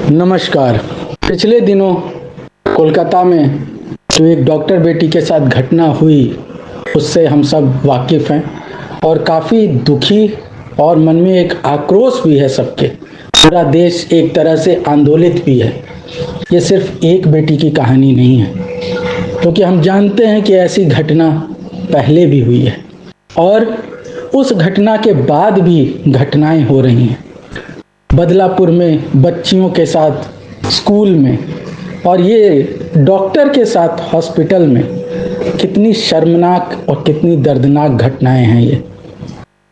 नमस्कार। पिछले दिनों कोलकाता में जो एक डॉक्टर बेटी के साथ घटना हुई उससे हम सब वाकिफ़ हैं और काफ़ी दुखी और मन में एक आक्रोश भी है सबके। पूरा देश एक तरह से आंदोलित भी है। ये सिर्फ एक बेटी की कहानी नहीं है, क्योंकि हम जानते हैं कि ऐसी घटना पहले भी हुई है और उस घटना के बाद भी घटनाएं हो रही हैं। बदलापुर में बच्चियों के साथ स्कूल में और ये डॉक्टर के साथ हॉस्पिटल में कितनी शर्मनाक और कितनी दर्दनाक घटनाएं हैं ये।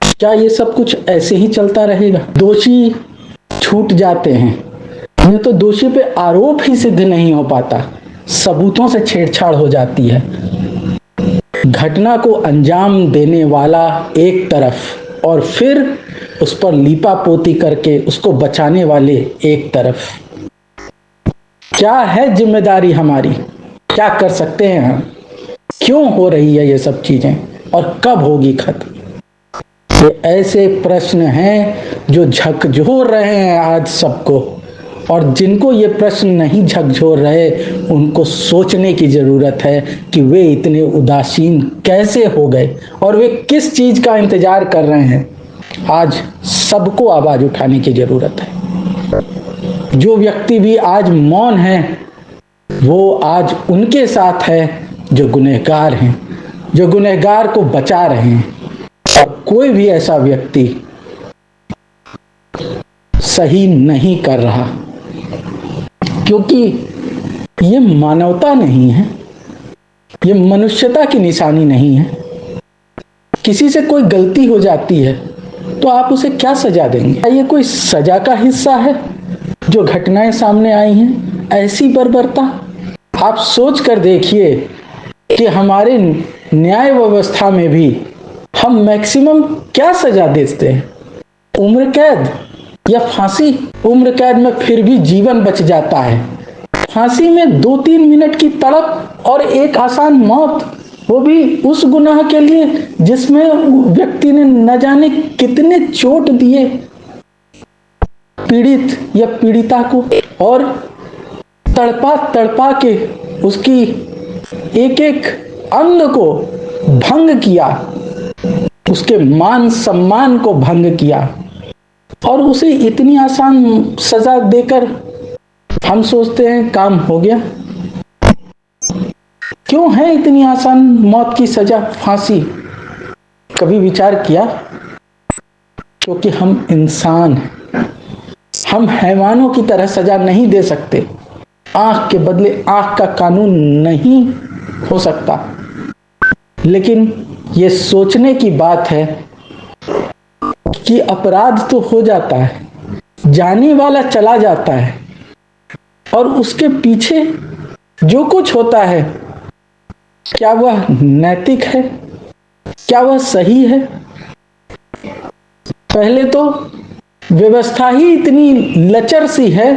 क्या ये सब कुछ ऐसे ही चलता रहेगा? दोषी छूट जाते हैं, ये तो दोषी पे आरोप ही सिद्ध नहीं हो पाता, सबूतों से छेड़छाड़ हो जाती है। घटना को अंजाम देने वाला एक तरफ और फिर उस पर लीपापोती करके उसको बचाने वाले एक तरफ। क्या है जिम्मेदारी हमारी? क्या कर सकते हैं हम? क्यों हो रही है ये सब चीजें और कब होगी खत्म? ये ऐसे प्रश्न हैं जो झकझोर रहे हैं आज सबको, और जिनको ये प्रश्न नहीं झकझोर रहे उनको सोचने की जरूरत है कि वे इतने उदासीन कैसे हो गए और वे किस चीज का इंतजार कर रहे हैं। आज सबको आवाज उठाने की जरूरत है। जो व्यक्ति भी आज मौन है वो आज उनके साथ है जो गुनहगार हैं, जो गुनहगार को बचा रहे हैं। और कोई भी ऐसा व्यक्ति सही नहीं कर रहा, क्योंकि ये मानवता नहीं है, ये मनुष्यता की निशानी नहीं है। किसी से कोई गलती हो जाती है तो आप उसे क्या सजा देंगे? क्या ये कोई सजा का हिस्सा है जो घटनाएं सामने आई हैं? ऐसी बर्बरता आप सोच कर देखिए कि हमारे न्याय व्यवस्था में भी हम मैक्सिमम क्या सजा देते हैं? उम्र कैद या फांसी? उम्र कैद में फिर भी जीवन बच जाता है, फांसी में 2-3 मिनट की तड़प और एक आसान मौत, वो भी उस गुनाह के लिए जिसमें व्यक्ति ने न जाने कितने चोट दिए पीड़ित या पीड़िता को, और तड़पा तड़पा के उसकी एक एक अंग को भंग किया, उसके मान सम्मान को भंग किया, और उसे इतनी आसान सजा देकर हम सोचते हैं काम हो गया। क्यों है इतनी आसान मौत की सजा, फांसी? कभी विचार किया? क्योंकि हम इंसान हैं, हम हैवानों की तरह सजा नहीं दे सकते। आंख के बदले आंख का कानून नहीं हो सकता। लेकिन ये सोचने की बात है कि अपराध तो हो जाता है, जाने वाला चला जाता है, और उसके पीछे जो कुछ होता है क्या वह नैतिक है? क्या वह सही है? पहले तो व्यवस्था ही इतनी लचर सी है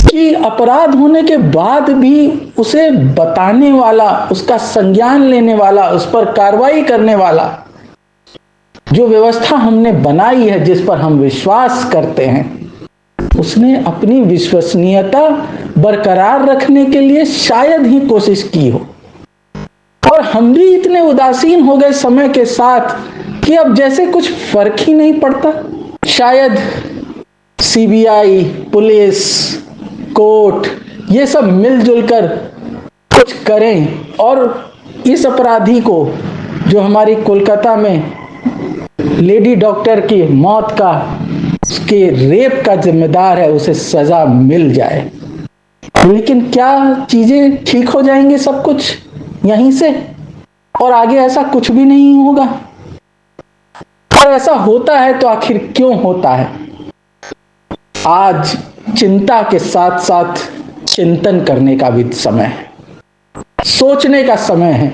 कि अपराध होने के बाद भी उसे बताने वाला, उसका संज्ञान लेने वाला, उस पर कार्रवाई करने वाला, जो व्यवस्था हमने बनाई है, जिस पर हम विश्वास करते हैं, उसने अपनी विश्वसनीयता बरकरार रखने के लिए शायद ही कोशिश की हो। और हम भी इतने उदासीन हो गए समय के साथ कि अब जैसे कुछ फर्क ही नहीं पड़ता। शायद सीबीआई, पुलिस, कोर्ट ये सब मिलजुल कर कुछ करें और इस अपराधी को, जो हमारी कोलकाता में लेडी डॉक्टर की मौत का, उसके रेप का जिम्मेदार है, उसे सजा मिल जाए। लेकिन क्या चीजें ठीक हो जाएंगे सब कुछ यहीं से और आगे ऐसा कुछ भी नहीं होगा? और ऐसा होता है तो आखिर क्यों होता है? आज चिंता के साथ साथ चिंतन करने का भी समय है, सोचने का समय है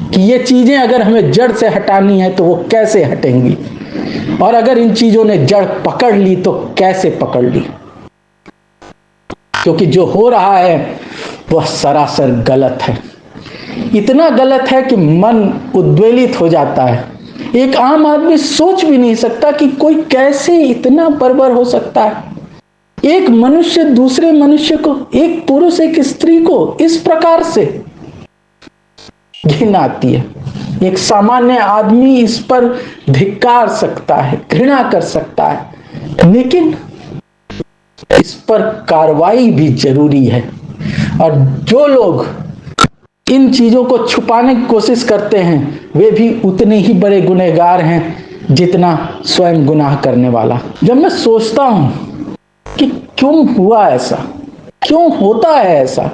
कि ये चीजें अगर हमें जड़ से हटानी है तो वो कैसे हटेंगी, और अगर इन चीजों ने जड़ पकड़ ली तो कैसे पकड़ ली। क्योंकि जो हो रहा है वह सरासर गलत है, इतना गलत है कि मन उद्वेलित हो जाता है। एक आम आदमी सोच भी नहीं सकता कि कोई कैसे इतना बर्बर हो सकता है। एक मनुष्य दूसरे मनुष्य को, एक पुरुष एक स्त्री को इस प्रकार से घिन आती है। एक सामान्य आदमी इस पर धिक्कार सकता है, घृणा कर सकता है, लेकिन इस पर कार्रवाई भी जरूरी है। और जो लोग इन चीजों को छुपाने की कोशिश करते हैं वे भी उतने ही बड़े गुनहगार हैं जितना स्वयं गुनाह करने वाला। जब मैं सोचता हूं कि क्यों हुआ ऐसा, क्यों होता है ऐसा,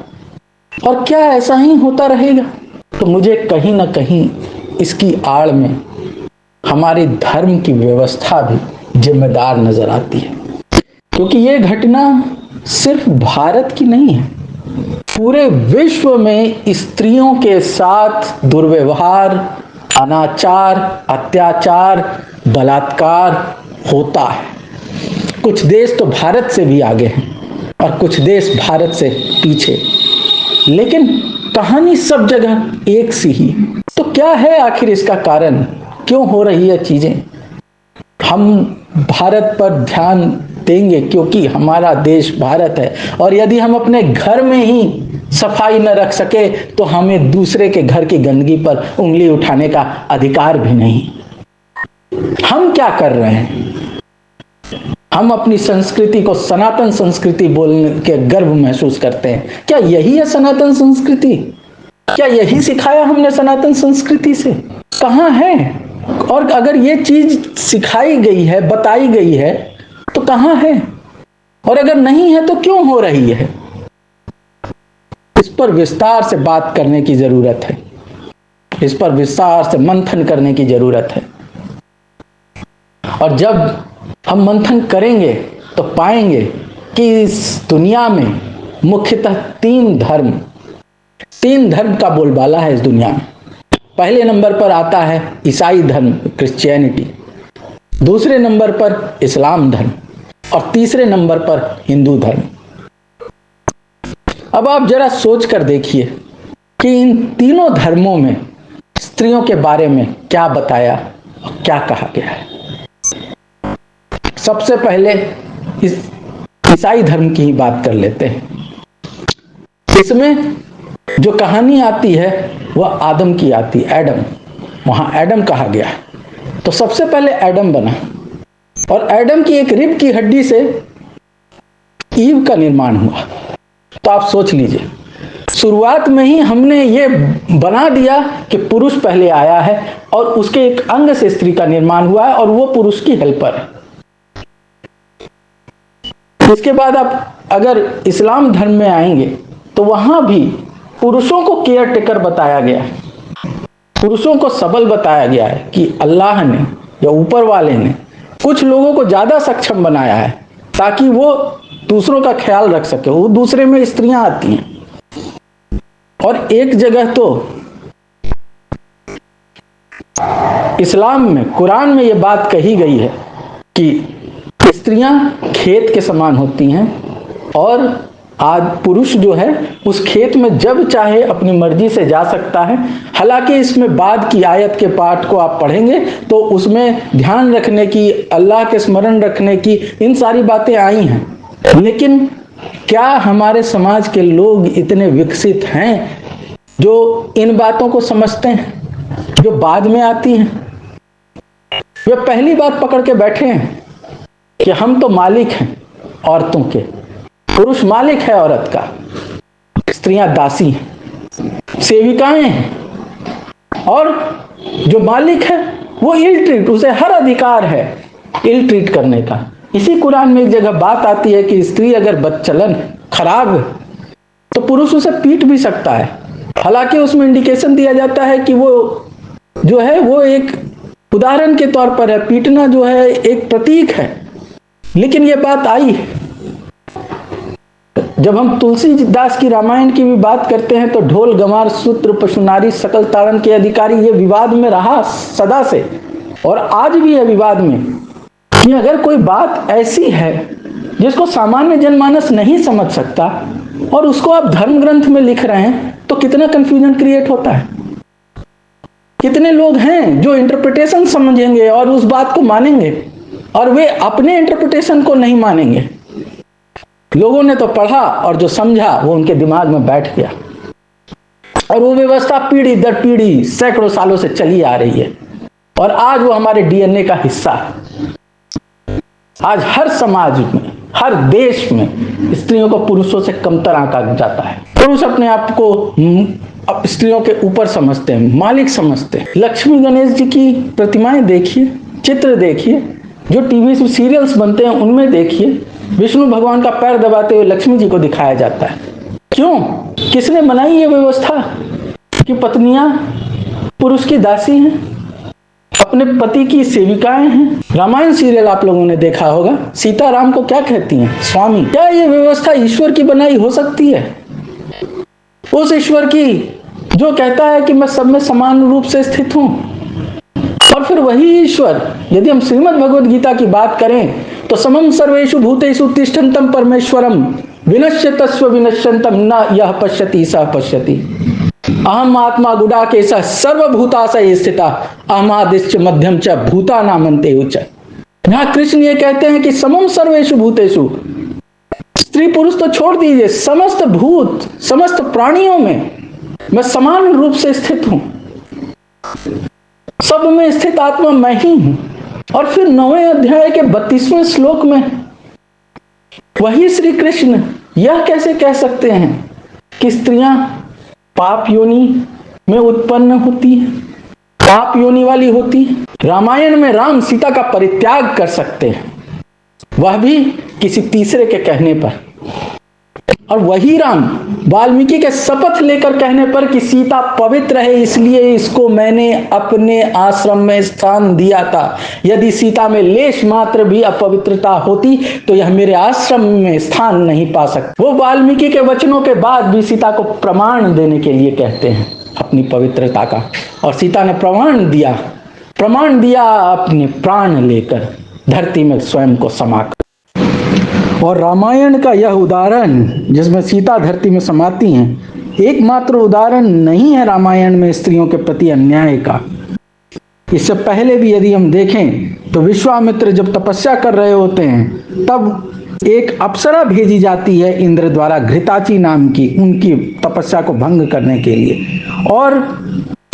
और क्या ऐसा ही होता रहेगा, तो मुझे कहीं ना कहीं इसकी आड़ में हमारे धर्म की व्यवस्था भी जिम्मेदार नजर आती है। क्योंकि ये घटना सिर्फ भारत की नहीं है, पूरे विश्व में स्त्रियों के साथ दुर्व्यवहार, अनाचार, अत्याचार, बलात्कार होता है। कुछ देश तो भारत से भी आगे हैं और कुछ देश भारत से पीछे, लेकिन कहानी सब जगह एक सी ही। तो क्या है आखिर इसका कारण, क्यों हो रही है चीजें? हम भारत पर ध्यान देंगे क्योंकि हमारा देश भारत है, और यदि हम अपने घर में ही सफाई न रख सके तो हमें दूसरे के घर की गंदगी पर उंगली उठाने का अधिकार भी नहीं। हम क्या कर रहे हैं? हम अपनी संस्कृति को सनातन संस्कृति बोलने के गर्व महसूस करते हैं। क्या यही है सनातन संस्कृति? क्या यही सिखाया हमने सनातन संस्कृति से? कहां है? और अगर ये चीज सिखाई गई है, बताई गई है, तो कहां है? और अगर नहीं है तो क्यों हो रही है? इस पर विस्तार से बात करने की जरूरत है, इस पर विस्तार से मंथन करने की जरूरत है। और जब हम मंथन करेंगे तो पाएंगे कि इस दुनिया में मुख्यतः तीन धर्म का बोलबाला है इस दुनिया में। पहले नंबर पर आता है ईसाई धर्म, क्रिश्चियनिटी, दूसरे नंबर पर इस्लाम धर्म, और तीसरे नंबर पर हिंदू धर्म। अब आप जरा सोच कर देखिए कि इन तीनों धर्मों में स्त्रियों के बारे में क्या बताया और क्या कहा गया है। सबसे पहले इस ईसाई धर्म की ही बात कर लेते हैं। इसमें जो कहानी आती है वह आदम की आती है, एडम। वहां एडम कहा गया है। तो सबसे पहले एडम बना, और एडम की एक रिब की हड्डी से ईव का निर्माण हुआ। तो आप सोच लीजिए, शुरुआत में ही हमने ये बना दिया कि पुरुष पहले आया है और उसके एक अंग से स्त्री का निर्माण हुआ है और वो पुरुष की हेल्पर है। इसके बाद आप अगर इस्लाम धर्म में आएंगे तो वहां भी पुरुषों को केयर टेकर बताया गया है, पुरुषों को सबल बताया गया है कि अल्लाह ने या ऊपर वाले ने कुछ लोगों को ज्यादा सक्षम बनाया है ताकि वो दूसरों का ख्याल रख सके। वो दूसरे में स्त्रियां आती हैं। और एक जगह तो इस्लाम में, कुरान में ये बात कही गई है कि स्त्रियां खेत के समान होती हैं और आज पुरुष जो है उस खेत में जब चाहे अपनी मर्जी से जा सकता है। हालांकि इसमें बाद की आयत के पाठ को आप पढ़ेंगे तो उसमें ध्यान रखने की, अल्लाह के स्मरण रखने की, इन सारी बातें आई हैं। लेकिन क्या हमारे समाज के लोग इतने विकसित हैं जो इन बातों को समझते हैं जो बाद में आती हैं? वे पहली बात पकड़ के बैठे हैं कि हम तो मालिक हैं औरतों के, पुरुष मालिक है औरत का, स्त्रियां दासी हैं, सेविकाएं हैं, और जो मालिक है वो इल ट्रीट, उसे हर अधिकार है इल ट्रीट करने का। इसी कुरान में एक जगह बात आती है कि स्त्री अगर बदचलन खराब है तो पुरुष उसे पीट भी सकता है। हालांकि उसमें इंडिकेशन दिया जाता है कि वो जो है वो एक उदाहरण के तौर पर है, पीटना जो है एक प्रतीक है। लेकिन ये बात आई है। जब हम तुलसीदास की रामायण की भी बात करते हैं तो ढोल गंवार सूत्र पशुनारी सकल तारण के अधिकारी, ये विवाद में रहा सदा से और आज भी है विवाद में कि अगर कोई बात ऐसी है जिसको सामान्य जनमानस नहीं समझ सकता और उसको आप धर्म ग्रंथ में लिख रहे हैं तो कितना कंफ्यूजन क्रिएट होता है। कितने लोग हैं जो इंटरप्रिटेशन समझेंगे और उस बात को मानेंगे और वे अपने इंटरप्रिटेशन को नहीं मानेंगे। लोगों ने तो पढ़ा और जो समझा वो उनके दिमाग में बैठ गया, और वो व्यवस्था पीढ़ी दर पीढ़ी सैकड़ों सालों से चली आ रही है, और आज वो हमारे डीएनए का हिस्सा है। आज हर समाज में, हर देश में स्त्रियों को पुरुषों से कमतर आंका जाता है। पुरुष अपने आप को स्त्रियों के ऊपर समझते हैं, मालिक समझते हैं। लक्ष्मी गणेश जी की प्रतिमाएं देखिए, चित्र देखिए, जो टीवी सीरियल्स बनते हैं उनमें देखिए, विष्णु भगवान का पैर दबाते हुए लक्ष्मी जी को दिखाया जाता है। क्यों? किसने बनाई ये व्यवस्था कि पत्नियां पुरुष की दासी हैं, अपने पति की सेविकाएं हैं? रामायण सीरियल आप लोगों ने देखा होगा, सीता राम को क्या कहती हैं? स्वामी। क्या ये व्यवस्था ईश्वर की बनाई हो सकती है? उस ईश्वर की जो कहता है कि मैं सब में समान रूप से स्थित हूं। और फिर वही ईश्वर, यदि हम श्रीमद् भगवद गीता की बात करें तो समम सर्वेषु भूतेषु तिष्ठन्तं परमेश्वरम विनश्यतस्व विनश्यन्तं न यः पश्यति सः पश्यति अहम आत्मा गुडाकेश सर्वभूताशय स्थिता अहमादिश्च मध्यम च भूतानामन्ते उच। यहां कृष्ण ये कहते हैं कि समम सर्वेषु भूतेषु, स्त्री पुरुष तो छोड़ दीजिए, समस्त भूत, समस्त प्राणियों में मैं समान रूप से स्थित हूं, सब में स्थित आत्मा मैं ही हूं। और फिर 9वें अध्याय के 32वें श्लोक में वही श्री कृष्ण यह कैसे कह सकते हैं कि स्त्रियां पाप योनि में उत्पन्न होती है, पाप योनि वाली होती है। रामायण में राम सीता का परित्याग कर सकते हैं, वह भी किसी तीसरे के कहने पर, और वही राम वाल्मीकि के शपथ लेकर कहने पर कि सीता पवित्र है इसलिए इसको मैंने अपने आश्रम में स्थान दिया था, यदि सीता में लेश मात्र भी अपवित्रता होती तो यह मेरे आश्रम में स्थान नहीं पा सकती। वो वाल्मीकि के वचनों के बाद भी सीता को प्रमाण देने के लिए कहते हैं अपनी पवित्रता का, और सीता ने प्रमाण दिया अपने प्राण लेकर धरती में स्वयं को समाकर। और रामायण का यह उदाहरण जिसमें सीता धरती में समाती हैं, एकमात्र उदाहरण नहीं है रामायण में स्त्रियों के प्रति अन्याय का। इससे पहले भी यदि हम देखें तो विश्वामित्र जब तपस्या कर रहे होते हैं तब एक अप्सरा भेजी जाती है इंद्र द्वारा, घृताची नाम की, उनकी तपस्या को भंग करने के लिए, और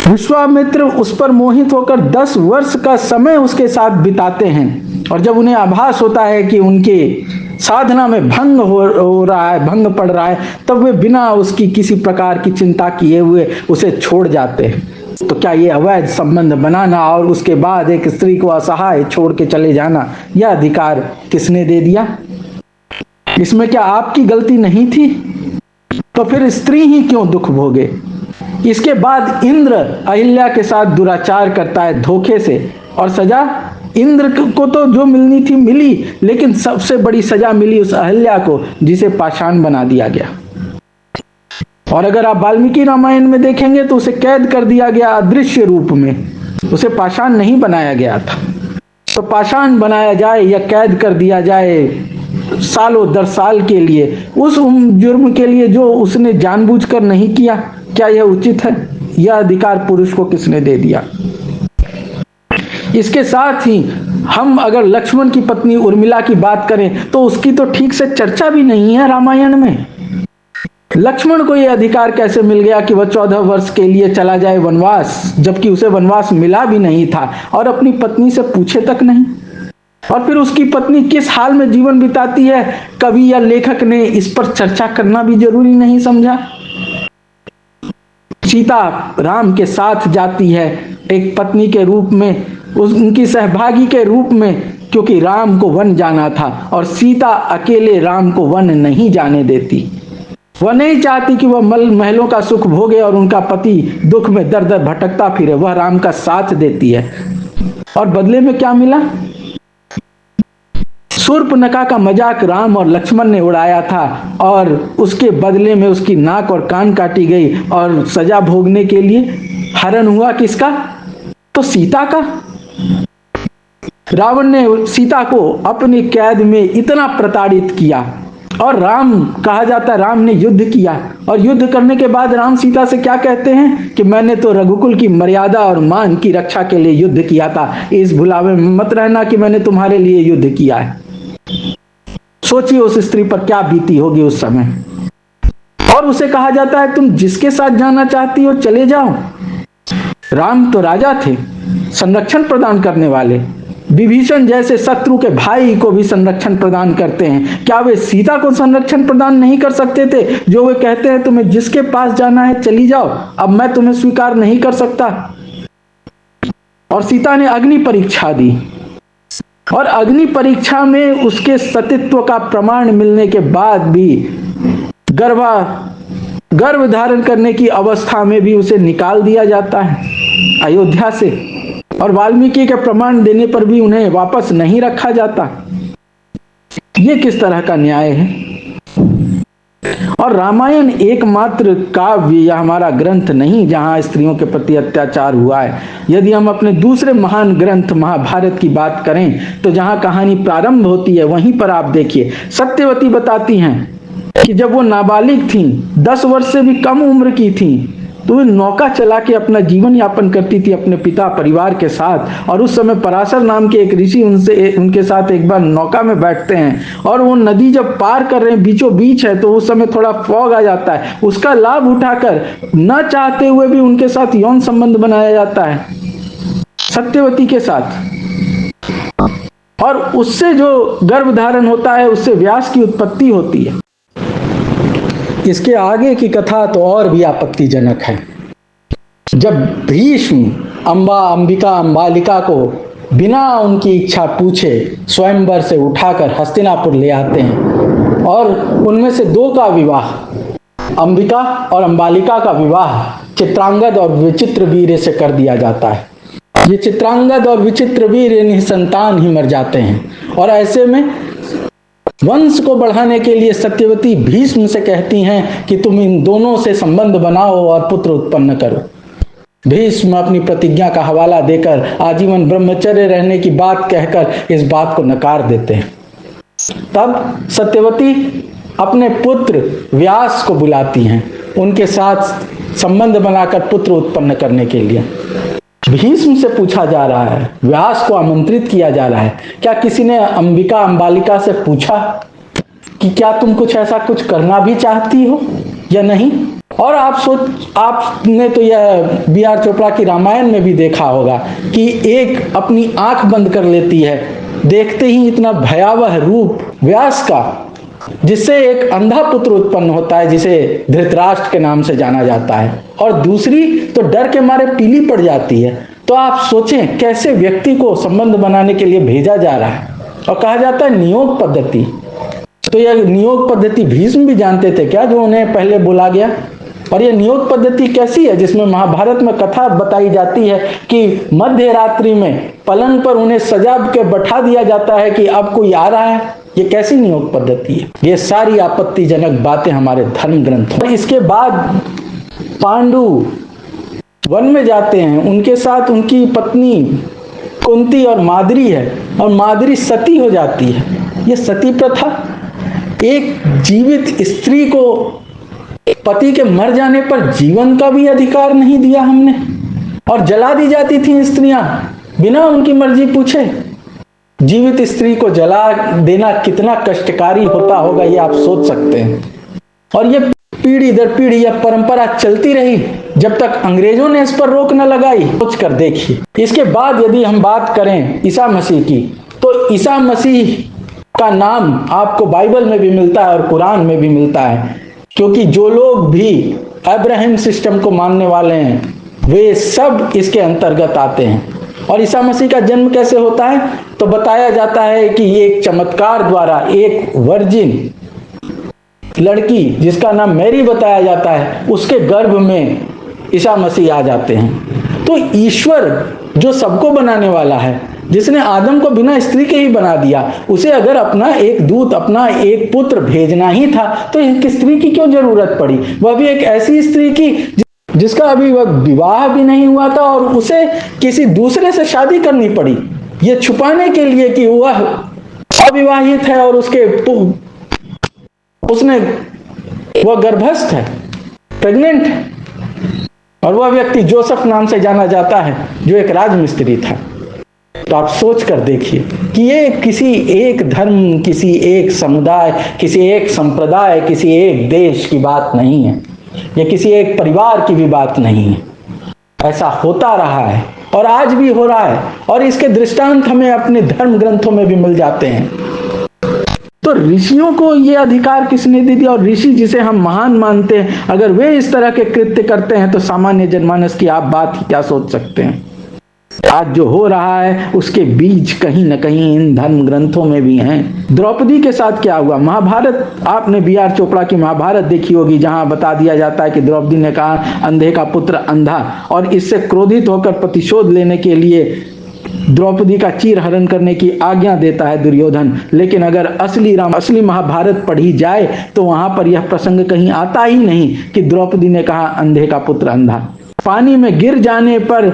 विश्वामित्र उस पर मोहित होकर 10 वर्ष का समय उसके साथ बिताते हैं। और जब उन्हें आभास होता है कि उनके साधना में भंग हो रहा है, भंग पड़ रहा है, तब वे बिना उसकी किसी प्रकार की चिंता किए हुए उसे छोड़ जाते हैं। तो क्या ये अवैध संबंध बनाना और उसके बाद एक स्त्री को असहाय छोड़ के चले जाना, यह अधिकार किसने दे दिया? इसमें क्या आपकी गलती नहीं थी? तो फिर स्त्री ही क्यों दुख भोगे? इसके बाद इंद्र अहिल्या के साथ दुराचार करता है धोखे से, और सजा इंद्र को तो जो मिलनी थी मिली, लेकिन सबसे बड़ी सजा मिली उस अहिल्या को जिसे पाषाण बना दिया गया। और अगर आप वाल्मीकि रामायण में देखेंगे तो उसे कैद कर दिया गया अदृश्य रूप में, उसे पाषाण नहीं बनाया गया था। तो पाषाण बनाया जाए या कैद कर दिया जाए सालों दर साल के लिए उस जुर्म के लिए जो उसने जानबूझकर नहीं किया, क्या यह उचित है? यह अधिकार पुरुष को किसने दे दिया? इसके साथ ही हम अगर लक्ष्मण की पत्नी उर्मिला की बात करें तो उसकी तो ठीक से चर्चा भी नहीं है रामायण में। लक्ष्मण को यह अधिकार कैसे मिल गया कि वह 14 वर्ष के लिए चला जाए वनवास, जबकि उसे वनवास मिला भी नहीं था और अपनी पत्नी से पूछे तक नहीं? और फिर उसकी पत्नी किस हाल में जीवन बिताती है, कवि या लेखक ने इस पर चर्चा करना भी जरूरी नहीं समझा। सीता राम के साथ जाती है एक पत्नी के रूप में, उनकी सहभागी के रूप में, क्योंकि राम को वन जाना था और सीता अकेले राम को वन नहीं जाने देती। वह नहीं चाहती कि वह महलों का सुख भोगे और उनका पति दुख में दर दर भटकता फिरे। वह राम का साथ देती है, और बदले में क्या मिला? शूर्पणखा का मजाक राम और लक्ष्मण ने उड़ाया था, और उसके बदले में उसकी नाक और कान काटी गई, और सजा भोगने के लिए हरण हुआ किसका? तो सीता का। रावण ने सीता को अपनी कैद में इतना प्रताड़ित किया, और राम कहा जाता है राम ने युद्ध किया, और युद्ध करने के बाद राम सीता से क्या कहते हैं कि मैंने तो रघुकुल की मर्यादा और मान की रक्षा के लिए युद्ध किया था, इस भुलावे में मत रहना कि मैंने तुम्हारे लिए युद्ध किया है। सोचिए उस स्त्री पर क्या बीती होगी उस समय। और उसे कहा जाता है तुम जिसके साथ जाना चाहती हो चले जाओ। राम तो राजा थे, संरक्षण प्रदान करने वाले, विभीषण जैसे शत्रु के भाई को भी संरक्षण प्रदान करते हैं। क्या वे सीता को संरक्षण प्रदान नहीं कर सकते थे? जो वे कहते हैं तुम्हें जिसके पास जाना है चली जाओ, अब मैं तुम्हें स्वीकार नहीं कर सकता। और सीता ने अग्नि परीक्षा दी, और अग्नि परीक्षा में उसके सतीत्व का प्रमाण मिलने के बाद भी गर्भ धारण करने की अवस्था में भी उसे निकाल दिया जाता है अयोध्या से, और वाल्मीकि के प्रमाण देने पर भी उन्हें वापस नहीं रखा जाता। ये किस तरह का न्याय है? और रामायण एकमात्र काव्य या हमारा ग्रंथ नहीं जहां स्त्रियों के प्रति अत्याचार हुआ है। यदि हम अपने दूसरे महान ग्रंथ महाभारत की बात करें तो जहां कहानी प्रारंभ होती है वहीं पर आप देखिए, सत्यवती बताती हैं कि जब वो नाबालिग थी, 10 वर्ष से भी कम उम्र की थी, तो वे नौका चला के अपना जीवन यापन करती थी अपने पिता परिवार के साथ। और उस समय पराशर नाम के एक ऋषि उनके साथ एक बार नौका में बैठते हैं, और वो नदी जब पार कर रहे हैं, बीचों बीच है, तो उस समय थोड़ा फॉग आ जाता है। उसका लाभ उठाकर न चाहते हुए भी उनके साथ यौन संबंध बनाया जाता है सत्यवती के साथ, और उससे जो गर्भधारण होता है उससे व्यास की उत्पत्ति होती है। इसके आगे की कथा तो और भी आपत्तिजनक है। जब भीष्म अंबिका अंबालिका को बिना उनकी इच्छा पूछे स्वयंवर से उठाकर हस्तिनापुर ले आते हैं, और उनमें से 2 का विवाह, अंबिका और अंबालिका का विवाह चित्रांगद और विचित्रवीर्य से कर दिया जाता है। ये चित्रांगद और विचित्रवीर्य निसंतान ही मर जाते हैं, और ऐसे में वंश को बढ़ाने के लिए सत्यवती भीष्म से कहती हैं कि तुम इन दोनों से संबंध बनाओ और पुत्र उत्पन्न करो। भीष्म अपनी प्रतिज्ञा का हवाला देकर आजीवन ब्रह्मचर्य रहने की बात कहकर इस बात को नकार देते हैं। तब सत्यवती अपने पुत्र व्यास को बुलाती हैं, उनके साथ संबंध बनाकर पुत्र उत्पन्न करने के लिए। भीष्म से पूछा जा रहा है, व्यास को आमंत्रित किया जा रहा है, क्या किसी ने अंबिका अंबालिका से पूछा कि क्या तुम कुछ ऐसा कुछ करना भी चाहती हो या नहीं? और आपने तो यह B.R. चोपड़ा की रामायण में भी देखा होगा कि एक अपनी आंख बंद कर लेती है, देखते ही इतना भयावह रूप व्यास का, जिससे एक अंधा पुत्र उत्पन्न होता है जिसे धृतराष्ट्र के नाम से जाना जाता है, और दूसरी तो डर के मारे पीली पड़ जाती है। तो आप सोचें कैसे व्यक्ति को संबंध बनाने के लिए भेजा जा रहा है, और कहा जाता है नियोग पद्धति। तो यह नियोग पद्धति भीष्म भी जानते थे क्या, जो उन्हें पहले बोला गया? और यह नियोग पद्धति कैसी है जिसमें महाभारत में कथा बताई जाती है कि मध्य रात्रि में पलंग पर उन्हें सजा के बैठा दिया जाता है कि अब कोई आ रहा है। ये कैसी नियोग पद्धति है? ये सारी आपत्तिजनक बातें हमारे धर्म ग्रंथ। इसके बाद पांडु वन में जाते हैं, उनके साथ उनकी पत्नी कुंती और माद्री है, और माद्री सती हो जाती है। ये सती प्रथा, एक जीवित स्त्री को पति के मर जाने पर जीवन का भी अधिकार नहीं दिया हमने, और जला दी जाती थी स्त्रियां बिना उनकी मर्जी पूछे। जीवित स्त्री को जला देना कितना कष्टकारी होता होगा ये आप सोच सकते हैं। और ये पीढ़ी दर पीढ़ी यह परंपरा चलती रही जब तक अंग्रेजों ने इस पर रोक न लगाई। सोच कर देखिए। इसके बाद यदि हम बात करें ईसा मसीह की, तो ईसा मसीह का नाम आपको बाइबल में भी मिलता है और कुरान में भी मिलता है, क्योंकि जो लोग भी अब्राहम सिस्टम को मानने वाले हैं वे सब इसके अंतर्गत आते हैं। और ईसा मसीह का जन्म कैसे होता है? तो बताया जाता है कि ये एक चमत्कार द्वारा एक वर्जिन लड़की जिसका नाम मैरी बताया जाता है, उसके गर्भ में ईसा मसीह आ जाते हैं। तो ईश्वर जो सबको बनाने वाला है, जिसने आदम को बिना स्त्री के ही बना दिया, उसे अगर अपना एक दूत, अपना एक पुत्र भेजना ही था तो एक स्त्री की क्यों जरूरत पड़ी? वह भी एक ऐसी स्त्री की जिसका अभी वह विवाह भी नहीं हुआ था, और उसे किसी दूसरे से शादी करनी पड़ी ये छुपाने के लिए कि वह अविवाहित है और वह गर्भस्थ है, प्रेग्नेंट है। और वह व्यक्ति जोसेफ नाम से जाना जाता है, जो एक राजमिस्त्री था। तो आप सोच कर देखिए कि ये किसी एक धर्म, किसी एक समुदाय, किसी एक संप्रदाय, किसी एक देश की बात नहीं है, ये किसी एक परिवार की भी बात नहीं है। ऐसा होता रहा है और आज भी हो रहा है, और इसके दृष्टांत हमें अपने धर्म ग्रंथों में भी मिल जाते हैं। तो ऋषियों को ये अधिकार किसने दे दिया? और ऋषि जिसे हम महान मानते हैं, अगर वे इस तरह के कृत्य करते हैं तो सामान्य जनमानस की आप बात क्या सोच सकते हैं? आज जो हो रहा है उसके बीज कहीं न कहीं इन धर्म ग्रंथों में भी हैं। द्रौपदी के साथ क्या हुआ? महाभारत, आपने बी.आर. चोपड़ा की महाभारत देखी होगी, जहां बता दिया जाता है कि द्रौपदी ने कहा अंधे का पुत्र अंधा, और इससे क्रोधित होकर प्रतिशोध लेने के लिए द्रौपदी का चीर हरण करने की आज्ञा देता है दुर्योधन। लेकिन अगर असली महाभारत पढ़ी जाए तो वहां पर यह प्रसंग कहीं आता ही नहीं कि द्रौपदी ने कहा अंधे का पुत्र अंधा। पानी में गिर जाने पर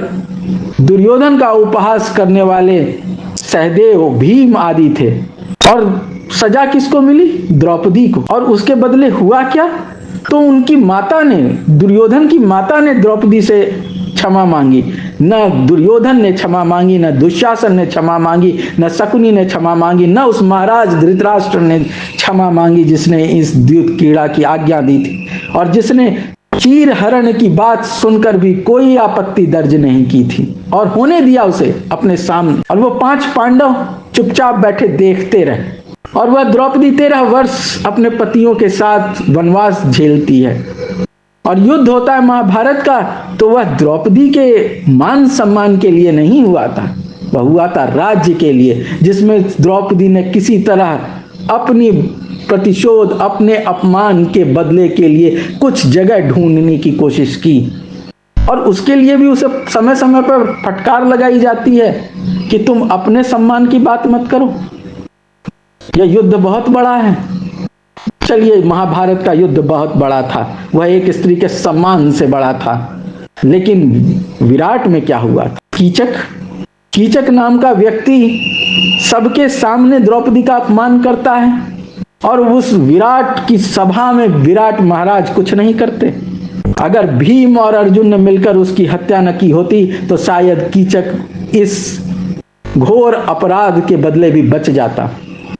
दुर्योधन का उपहास करने वाले सहदेव, भीम आदि थे, और सजा किसको मिली? द्रौपदी को। और उसके बदले हुआ क्या? तो उनकी माता ने, दुर्योधन की माता ने द्रौपदी से क्षमा मांगी। न दुर्योधन ने क्षमा मांगी, न दुशासन ने क्षमा मांगी, न शकुनी ने क्षमा मांगी, न उस महाराज धृतराष्ट्र ने क्षमा मांगी जिसने इस द्यूत क्रीड़ा की आज्ञा दी थी, और जिसने चीर हरण की बात सुनकर भी कोई आपत्ति दर्ज नहीं की थी और होने दिया उसे अपने सामने। और वो 5 पांडव चुपचाप बैठे देखते रहे, और वह द्रौपदी 13 वर्ष अपने पतियों के साथ वनवास झेलती है, और युद्ध होता है महाभारत का, तो वह द्रौपदी के मान सम्मान के लिए नहीं हुआ था, वह हुआ था राज्य के लिए, जिसमें द्रौपदी ने किसी तरह अपनी प्रतिशोध, अपने अपमान के बदले के लिए कुछ जगह ढूंढने की कोशिश की, और उसके लिए भी उसे समय समय पर फटकार लगाई जाती है कि तुम अपने सम्मान की बात मत करो। यह युद्ध बहुत बड़ा है। चलिए, महाभारत का युद्ध बहुत बड़ा था, वह एक स्त्री के सम्मान से बड़ा था, लेकिन विराट में क्या हुआ था? कीचक नाम का व्यक्ति सबके सामने द्रौपदी का अपमान करता है, और उस विराट की सभा में विराट महाराज कुछ नहीं करते। अगर भीम और अर्जुन ने मिलकर उसकी हत्या न की होती तो शायद कीचक इस घोर अपराध के बदले भी बच जाता।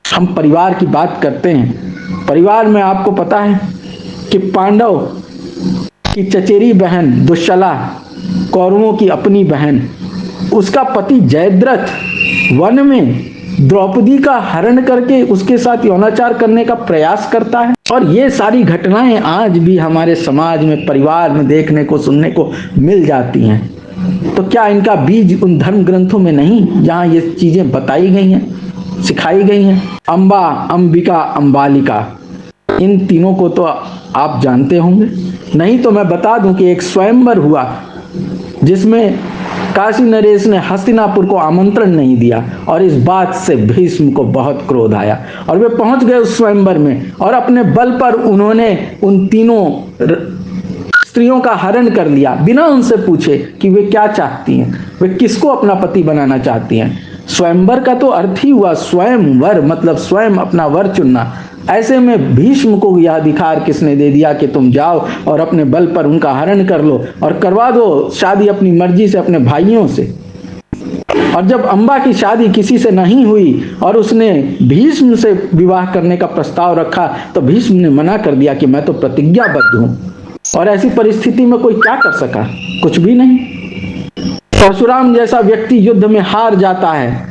हम परिवार की बात करते हैं, परिवार में आपको पता है कि पांडव की चचेरी बहन दुश्शला, कौरवों की अपनी बहन, उसका पति जयद्रथ वन में द्रौपदी का हरण करके उसके साथ यौनाचार करने का प्रयास करता है। और ये सारी घटनाएं आज भी हमारे समाज में, परिवार में देखने को, सुनने को मिल जाती हैं। तो क्या इनका बीज उन धर्म ग्रंथों में नहीं जहां ये चीजें बताई गई हैं, सिखाई गई हैं? अंबा, अंबिका, अंबालिका, इन तीनों को तो आप जानते होंगे। नहीं तो मैं बता दूं कि एक स्वयंवर हुआ जिसमें काशी नरेश ने हस्तिनापुर को आमंत्रण नहीं दिया, और इस बात से भीष्म को बहुत क्रोध आया, और वे पहुंच गए उस स्वयंवर में, और अपने बल पर उन्होंने उन तीनों स्त्रियों का हरण कर लिया, बिना उनसे पूछे कि वे क्या चाहती हैं, वे किसको अपना पति बनाना चाहती हैं। स्वयंवर का तो अर्थ ही हुआ स्वयंवर, मतलब स्वयं अपना वर चुनना। ऐसे में भीष्म को यह अधिकार किसने दे दिया कि तुम जाओ और अपने बल पर उनका हरण कर लो और करवा दो शादी अपनी मर्जी से अपने भाइयों से। और जब अंबा की शादी किसी से नहीं हुई और उसने भीष्म से विवाह करने का प्रस्ताव रखा, तो भीष्म ने मना कर दिया कि मैं तो प्रतिज्ञाबद्ध हूं। और ऐसी परिस्थिति में कोई क्या कर सका? कुछ भी नहीं। परशुराम जैसा व्यक्ति युद्ध में हार जाता है।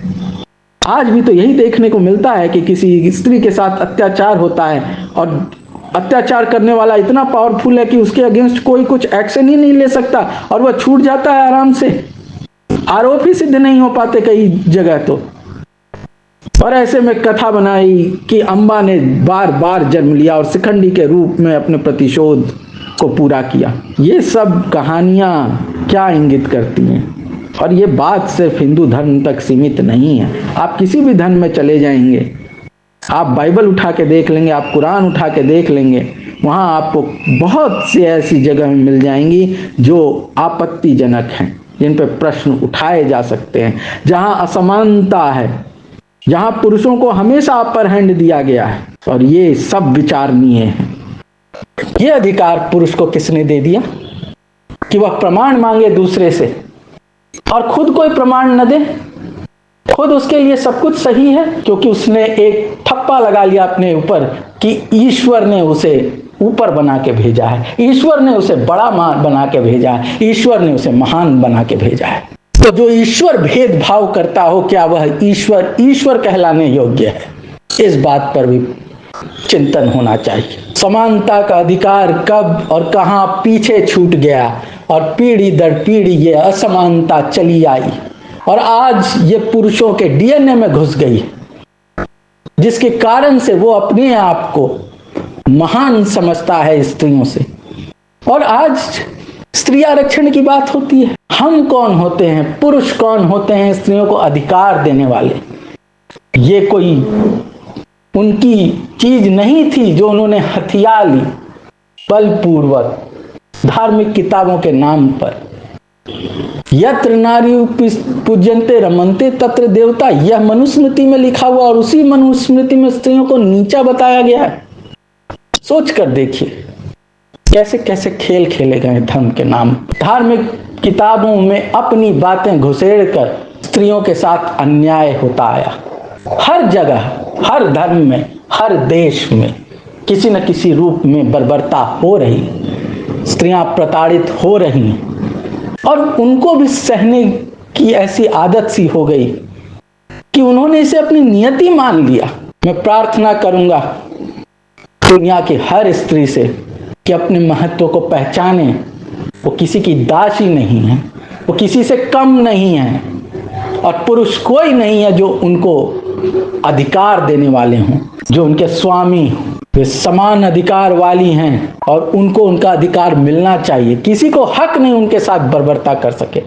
आज भी तो यही देखने को मिलता है कि किसी स्त्री के साथ अत्याचार होता है, और अत्याचार करने वाला इतना पावरफुल है कि उसके अगेंस्ट कोई कुछ एक्शन ही नहीं ले सकता, और वह छूट जाता है आराम से। आरोप ही सिद्ध नहीं हो पाते कई जगह तो। और ऐसे में कथा बनाई कि अंबा ने बार बार जन्म लिया और शिखंडी के रूप में अपने प्रतिशोध को पूरा किया। ये सब कहानियां क्या इंगित करती हैं? और ये बात सिर्फ हिंदू धर्म तक सीमित नहीं है। आप किसी भी धर्म में चले जाएंगे, आप बाइबल उठा के देख लेंगे, आप कुरान उठा के देख लेंगे, वहां आपको बहुत सी ऐसी जगह मिल जाएंगी जो आपत्तिजनक हैं, जिन पर प्रश्न उठाए जा सकते हैं, जहां असमानता है, जहां पुरुषों को हमेशा अपर हैंड दिया गया है। और ये सब विचारणीय है। ये अधिकार पुरुष को किसने दे दिया कि वह प्रमाण मांगे दूसरे से और खुद कोई प्रमाण न दे? खुद उसके लिए सब कुछ सही है, क्योंकि उसने एक ठप्पा लगा लिया अपने ऊपर कि ईश्वर ने उसे ऊपर बना के भेजा है, ईश्वर ने उसे बड़ा बना के भेजा है, ईश्वर ने उसे महान बना के भेजा है। तो जो ईश्वर भेदभाव करता हो, क्या वह ईश्वर ईश्वर कहलाने योग्य है? इस बात पर भी चिंतन होना चाहिए। समानता का अधिकार कब और कहां पीछे छूट गया और पीढ़ी दर पीढ़ी ये असमानता चली आई और आज ये पुरुषों के डीएनए में घुस गई, जिसके कारण से वो अपने आप को महान समझता है स्त्रियों से। और आज स्त्री आरक्षण की बात होती है। हम कौन होते हैं, पुरुष कौन होते हैं स्त्रियों को अधिकार देने वाले? ये कोई उनकी चीज नहीं थी जो उन्होंने हथिया ली बलपूर्वक धार्मिक किताबों के नाम पर। यत्र नारी पूज्यन्ते रमन्ते तत्र देवता, यह मनुस्मृति में लिखा हुआ और उसी मनुस्मृति में स्त्रियों को नीचा बताया गया है। सोच कर देखिए कैसे कैसे खेल खेले गए धर्म के नाम। धार्मिक किताबों में अपनी बातें घुसेड़ कर स्त्रियों के साथ अन्याय होता आया। हर जगह, हर धर्म में, हर देश में किसी न किसी रूप में बर्बरता हो रही, स्त्रियां प्रताड़ित हो रही हैं और उनको भी सहने की ऐसी आदत सी हो गई कि उन्होंने इसे अपनी नियति मान लिया। मैं प्रार्थना करूंगा दुनिया की हर स्त्री से कि अपने महत्व को पहचाने। वो किसी की दासी नहीं है, वो किसी से कम नहीं है और पुरुष कोई नहीं है जो उनको अधिकार देने वाले हों, जो उनके स्वामी हों। वे समान अधिकार वाली हैं और उनको उनका अधिकार मिलना चाहिए। किसी को हक नहीं उनके साथ बर्बरता कर सके।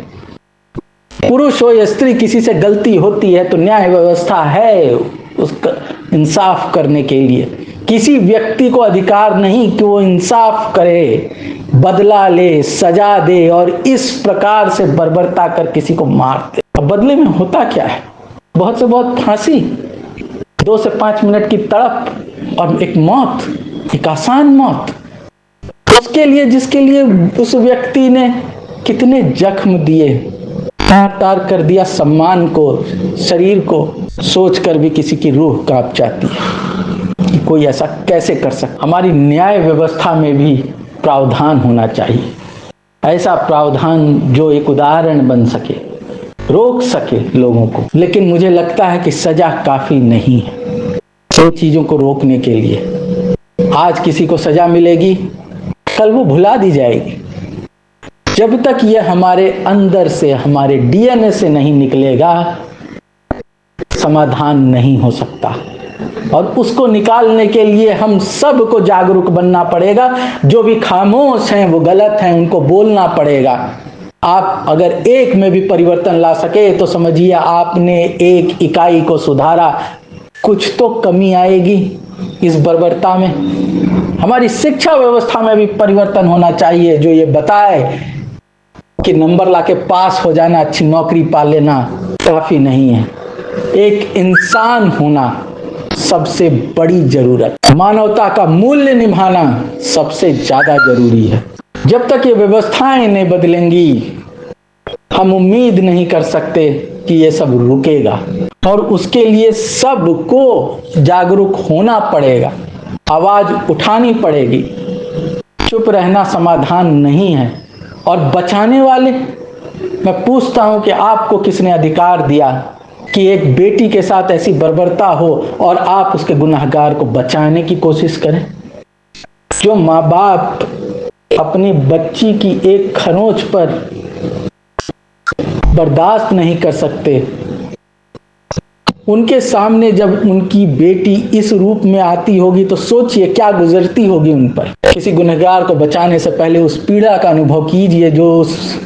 पुरुष हो या स्त्री, किसी से गलती होती है तो न्याय व्यवस्था है उसका इंसाफ करने के लिए। किसी व्यक्ति को अधिकार नहीं कि वो इंसाफ करे, बदला ले, सजा दे और इस प्रकार से बर्बरता कर किसी को मार दे। अब बदले में होता क्या है? बहुत से बहुत फांसी, 2 से 5 मिनट की तड़प और एक मौत, एक आसान मौत। उसके लिए जिसके लिए उस व्यक्ति ने कितने जख्म दिए, तार कर दिया सम्मान को, शरीर को, सोचकर भी किसी की रूह कांप जाती है कि कोई ऐसा कैसे कर सकता। हमारी न्याय व्यवस्था में भी प्रावधान होना चाहिए, ऐसा प्रावधान जो एक उदाहरण बन सके, रोक सके लोगों को। लेकिन मुझे लगता है कि सजा काफी नहीं है दो चीजों को रोकने के लिए। आज किसी को सजा मिलेगी, कल वो भुला दी जाएगी। जब तक ये हमारे अंदर से, हमारे डीएनए से नहीं निकलेगा, समाधान नहीं हो सकता। और उसको निकालने के लिए हम सबको जागरूक बनना पड़ेगा। जो भी खामोश हैं वो गलत हैं, उनको बोलना पड़ेगा। आप अगर एक में भी परिवर्तन ला सके तो समझिए आपने एक इकाई को सुधारा। कुछ तो कमी आएगी इस बर्बरता में। हमारी शिक्षा व्यवस्था में भी परिवर्तन होना चाहिए जो ये बताए कि नंबर लाके पास हो जाना, अच्छी नौकरी पा लेना काफी नहीं है। एक इंसान होना सबसे बड़ी जरूरत, मानवता का मूल्य निभाना सबसे ज्यादा जरूरी है। जब तक ये व्यवस्थाएं नहीं बदलेंगी, हम उम्मीद नहीं कर सकते कि ये सब रुकेगा। और उसके लिए सबको जागरूक होना पड़ेगा, आवाज उठानी पड़ेगी। चुप रहना समाधान नहीं है। और बचाने वाले, मैं पूछता हूं कि आपको किसने अधिकार दिया कि एक बेटी के साथ ऐसी बर्बरता हो और आप उसके गुनहगार को बचाने की कोशिश करें? जो माँ बाप अपनी बच्ची की एक खरोंच पर बर्दाश्त नहीं कर सकते, उनके सामने जब उनकी बेटी इस रूप में आती होगी तो सोचिए क्या गुजरती होगी उन पर। किसी गुनहगार को बचाने से पहले उस पीड़ा का अनुभव कीजिए जो उस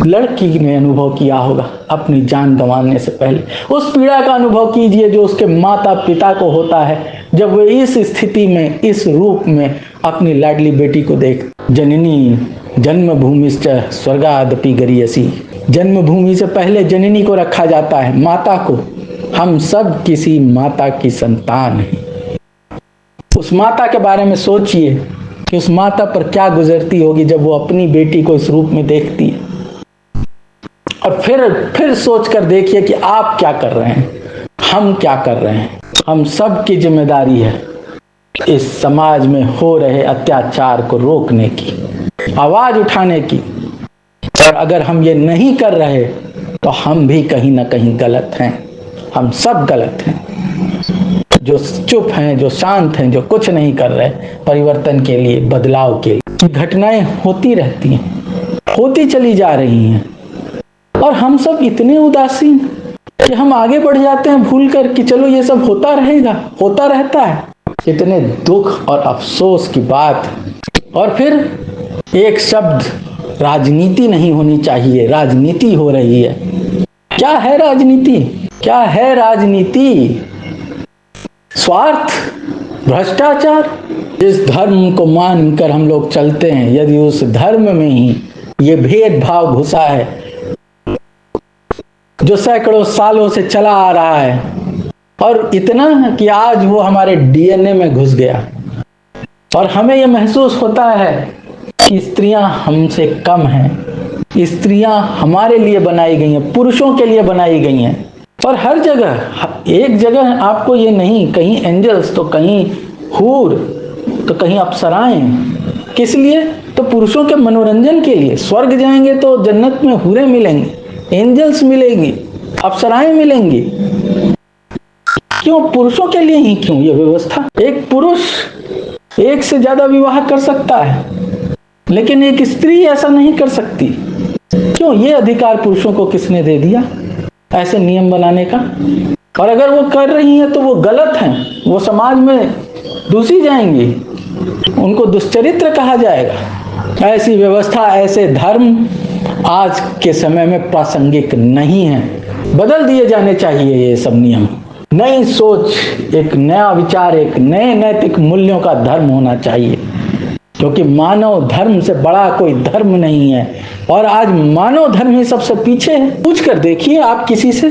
लड़की ने अनुभव किया होगा अपनी जान गंवाने से पहले। उस पीड़ा का अनुभव कीजिए जो उसके माता पिता को होता है जब वे इस स्थिति में, इस रूप में अपनी लाडली बेटी को देख। जननी जन्मभूमिश्च स्वर्गादपि गरीयसी। जन्मभूमि से पहले जननी को रखा जाता है, माता को। हम सब किसी माता की संतान हैं। उस माता के बारे में सोचिए कि उस माता पर क्या गुजरती होगी जब वो अपनी बेटी को इस रूप में देखती है। और फिर सोच कर देखिए कि आप क्या कर रहे हैं, हम क्या कर रहे हैं। हम सब की जिम्मेदारी है इस समाज में हो रहे अत्याचार को रोकने की, आवाज उठाने की। और अगर हम ये नहीं कर रहे तो हम भी कहीं ना कहीं गलत हैं, हम सब गलत हैं। जो चुप हैं, जो शांत हैं, जो कुछ नहीं कर रहे परिवर्तन के लिए, बदलाव के लिए। घटनाएं होती रहती हैं, होती चली जा रही हैं, और हम सब इतने उदासीन कि हम आगे बढ़ जाते हैं भूल कर कि चलो ये सब होता रहेगा, होता रहता है। इतने दुख और अफसोस की बात। और फिर एक शब्द राजनीति नहीं होनी चाहिए, राजनीति हो रही है। क्या है राजनीति? क्या है राजनीति? स्वार्थ, भ्रष्टाचार। जिस धर्म को मानकर हम लोग चलते हैं, यदि उस धर्म में ही ये भेदभाव घुसा है जो सैकड़ों सालों से चला आ रहा है, और इतना कि आज वो हमारे डीएनए में घुस गया, और हमें ये महसूस होता है कि स्त्रियां हमसे कम हैं, स्त्रियां हमारे लिए बनाई गई हैं, पुरुषों के लिए बनाई गई हैं। और हर जगह, एक जगह आपको ये नहीं, कहीं एंजल्स तो कहीं हूर तो कहीं अप्सराएं। किस लिए? तो पुरुषों के मनोरंजन के लिए। स्वर्ग जाएंगे तो जन्नत में हूरें मिलेंगी, एंजल्स मिलेंगी, अप्सराएं मिलेंगी। क्यों? पुरुषों के लिए ही। क्यों ये व्यवस्था? एक पुरुष एक से ज्यादा विवाह कर सकता है, लेकिन एक स्त्री ऐसा नहीं कर सकती। क्यों? ये अधिकार पुरुषों को किसने दे दिया ऐसे नियम बनाने का? और अगर वो कर रही हैं तो वो गलत हैं, वो समाज में दूसी जाएंगी, उनको दुष्चरित्र कहा जाएगा। ऐसी व्यवस्था, ऐसे धर्म आज के समय में प्रासंगिक नहीं है। बदल दिए जाने चाहिए ये सब नियम। नई सोच, एक नया विचार, एक नए नैतिक मूल्यों का धर्म होना चाहिए, क्योंकि मानव धर्म से बड़ा कोई धर्म नहीं है। और आज मानव धर्म ही सबसे पीछे है। पूछ कर देखिए आप किसी से,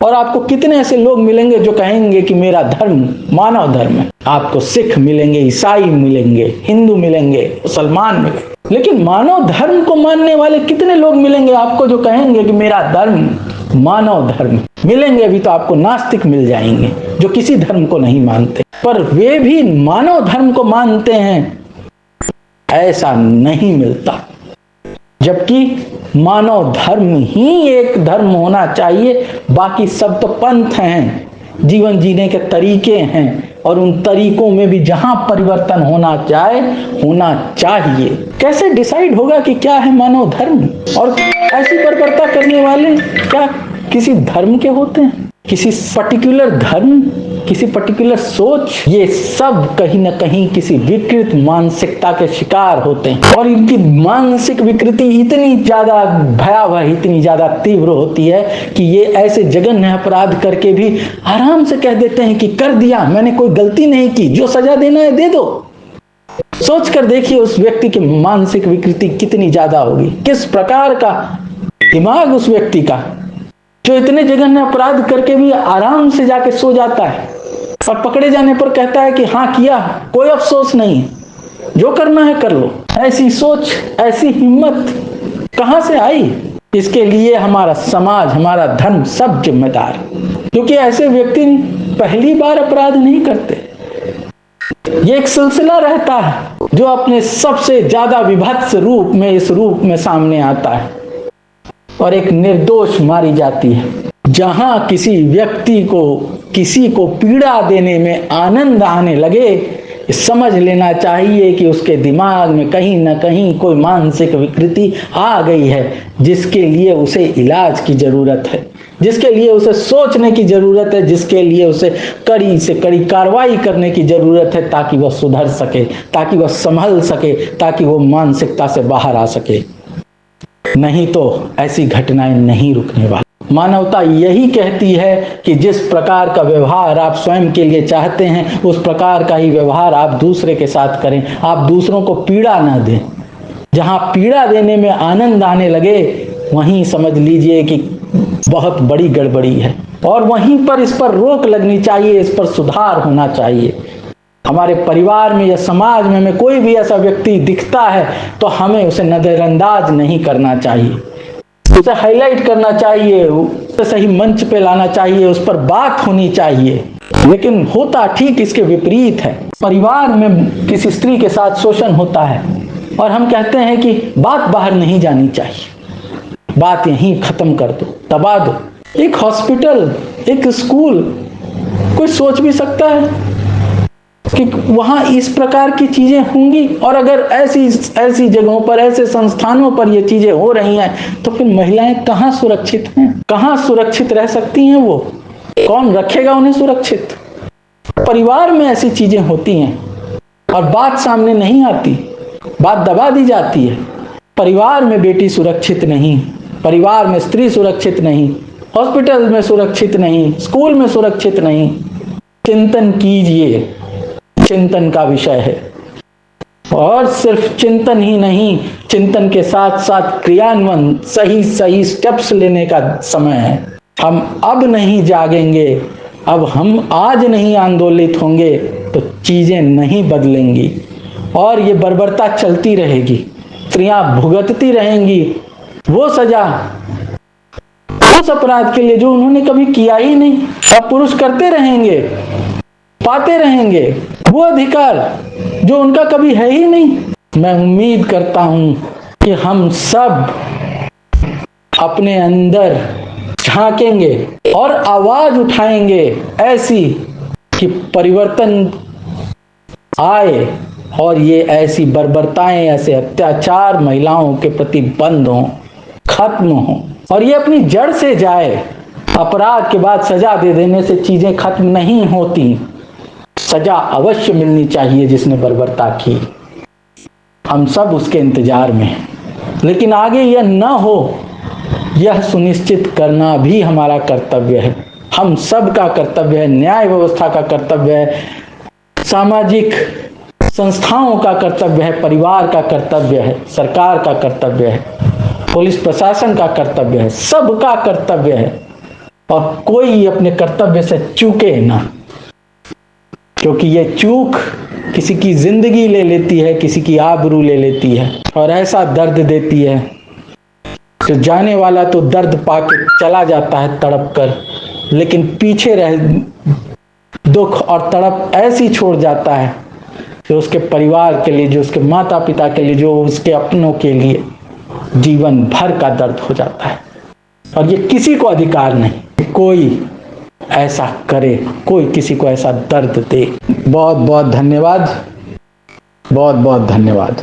और आपको कितने ऐसे लोग मिलेंगे जो कहेंगे कि मेरा धर्म मानव धर्म है। आपको सिख मिलेंगे, ईसाई मिलेंगे, हिंदू मिलेंगे, मुसलमान मिलेंगे, लेकिन मानव धर्म को मानने वाले कितने लोग मिलेंगे आपको जो कहेंगे कि मेरा धर्म मानव धर्म? मिलेंगे अभी तो आपको नास्तिक मिल जाएंगे जो किसी धर्म को नहीं मानते, पर वे भी मानव धर्म को मानते हैं, ऐसा नहीं मिलता। जबकि मानव धर्म ही एक धर्म होना चाहिए, बाकी सब तो पंथ हैं, जीवन जीने के तरीके हैं, और उन तरीकों में भी जहां परिवर्तन होना चाहिए। कैसे डिसाइड होगा कि क्या है मानव धर्म? और ऐसी बर्बरता करने वाले क्या किसी धर्म के होते हैं? किसी पर्टिकुलर धर्म, किसी पर्टिकुलर सोच? ये सब कहीं ना कहीं किसी विकृत मानसिकता के शिकार होते हैं, और इनकी मानसिक विकृति इतनी ज्यादा भयावह, इतनी ज्यादा तीव्र होती है कि ये ऐसे जघन्य अपराध करके भी आराम से कह देते हैं कि कर दिया, मैंने कोई गलती नहीं की, जो सजा देना है दे दो। सोच कर देखिए उस व्यक्ति की मानसिक विकृति कितनी ज्यादा होगी, किस प्रकार का दिमाग उस व्यक्ति का, जो इतने जघन्य अपराध करके भी आराम से जाके सो जाता है, और पकड़े जाने पर कहता है कि हाँ किया, कोई अफसोस नहीं, जो करना है कर लो। ऐसी सोच, ऐसी हिम्मत कहां से आई? इसके लिए हमारा समाज, हमारा धर्म सब जिम्मेदार, क्योंकि ऐसे व्यक्ति पहली बार अपराध नहीं करते। ये एक सिलसिला रहता है जो अपने सबसे ज्यादा विभत्स रूप में, इस रूप में सामने आता है, और एक निर्दोष मारी जाती है। जहां किसी व्यक्ति को, किसी को पीड़ा देने में आनंद आने लगे, समझ लेना चाहिए कि उसके दिमाग में कहीं ना कहीं कोई मानसिक विकृति आ गई है, जिसके लिए उसे इलाज की जरूरत है, जिसके लिए उसे सोचने की जरूरत है, जिसके लिए उसे कड़ी से कड़ी कार्रवाई करने की जरूरत है, ताकि वह सुधर सके, ताकि वह संभल सके, ताकि वो मानसिकता से बाहर आ सके। नहीं तो ऐसी घटनाएं नहीं रुकने वाली। मानवता यही कहती है कि जिस प्रकार का व्यवहार आप स्वयं के लिए चाहते हैं, उस प्रकार का ही व्यवहार आप दूसरे के साथ करें। आप दूसरों को पीड़ा ना दें। जहां पीड़ा देने में आनंद आने लगे, वहीं समझ लीजिए कि बहुत बड़ी गड़बड़ी है, और वहीं पर इस पर रोक लगनी चाहिए, इस पर सुधार होना चाहिए। हमारे परिवार में या समाज में हमें कोई भी ऐसा व्यक्ति दिखता है तो हमें उसे नजरअंदाज नहीं करना चाहिए। उसे हाईलाइट करना चाहिए, उसे सही मंच पे लाना चाहिए, उस पर बात होनी चाहिए। लेकिन होता ठीक इसके विपरीत है। परिवार में किसी स्त्री के साथ शोषण होता है और हम कहते हैं कि बात बाहर नहीं जानी चाहिए, बात यहीं खत्म कर दो, दबा दो। एक हॉस्पिटल, एक स्कूल, कोई सोच भी सकता है कि वहां इस प्रकार की चीजें होंगी? और अगर ऐसी जगहों पर, ऐसे संस्थानों पर ये चीजें हो रही हैं, तो फिर महिलाएं कहां सुरक्षित हैं? कहां सुरक्षित रह सकती हैं? वो कौन रखेगा उन्हें सुरक्षित? परिवार में ऐसी चीजें होती हैं और बात सामने नहीं आती, बात दबा दी जाती है। परिवार में बेटी सुरक्षित नहीं, परिवार में स्त्री सुरक्षित नहीं, हॉस्पिटल में सुरक्षित नहीं, स्कूल में सुरक्षित नहीं। चिंतन कीजिए, चिंतन का विषय है। और सिर्फ चिंतन ही नहीं, चिंतन के साथ साथ क्रियान्वयन, सही सही स्टेप्स लेने का समय है। हम अब नहीं जागेंगे, अब हम आज नहीं आंदोलित होंगे तो चीजें नहीं बदलेंगी और ये बर्बरता चलती रहेगी। स्त्रियां भुगतती रहेंगी वो सजा उस अपराध के लिए जो उन्होंने कभी किया ही नहीं, और पुरुष करते रहेंगे, पाते रहेंगे वो अधिकार जो उनका कभी है ही नहीं। मैं उम्मीद करता हूं कि हम सब अपने अंदर झांकेंगे और आवाज उठाएंगे ऐसी कि परिवर्तन आए और ये ऐसी बर्बरताएं, ऐसे अत्याचार महिलाओं के प्रति बंद हों, खत्म हों और ये अपनी जड़ से जाए। अपराध के बाद सजा दे देने से चीजें खत्म नहीं होती, सजा अवश्य मिलनी चाहिए जिसने बर्बरता की। हम सब उसके इंतजार में हैं, लेकिन आगे यह न हो यह सुनिश्चित करना भी हमारा कर्तव्य है। हम सब का कर्तव्य है, न्याय व्यवस्था का कर्तव्य है, सामाजिक संस्थाओं का कर्तव्य है, परिवार का कर्तव्य है, सरकार का कर्तव्य है, पुलिस प्रशासन का कर्तव्य है, सबका कर्तव्य है। और कोई अपने कर्तव्य से चूके ना, क्योंकि ये चूक किसी की जिंदगी ले लेती है, किसी की आबरू ले लेती है और ऐसा दर्द देती है कि जाने वाला तो दर्द पाके चला जाता है तड़प कर, लेकिन पीछे रह दुख और तड़प ऐसी छोड़ जाता है जो उसके परिवार के लिए, जो उसके माता पिता के लिए, जो उसके अपनों के लिए जीवन भर का दर्द हो जाता है। और ये किसी को अधिकार नहीं कोई ऐसा करे, कोई किसी को ऐसा दर्द दे। बहुत बहुत धन्यवाद, बहुत बहुत धन्यवाद।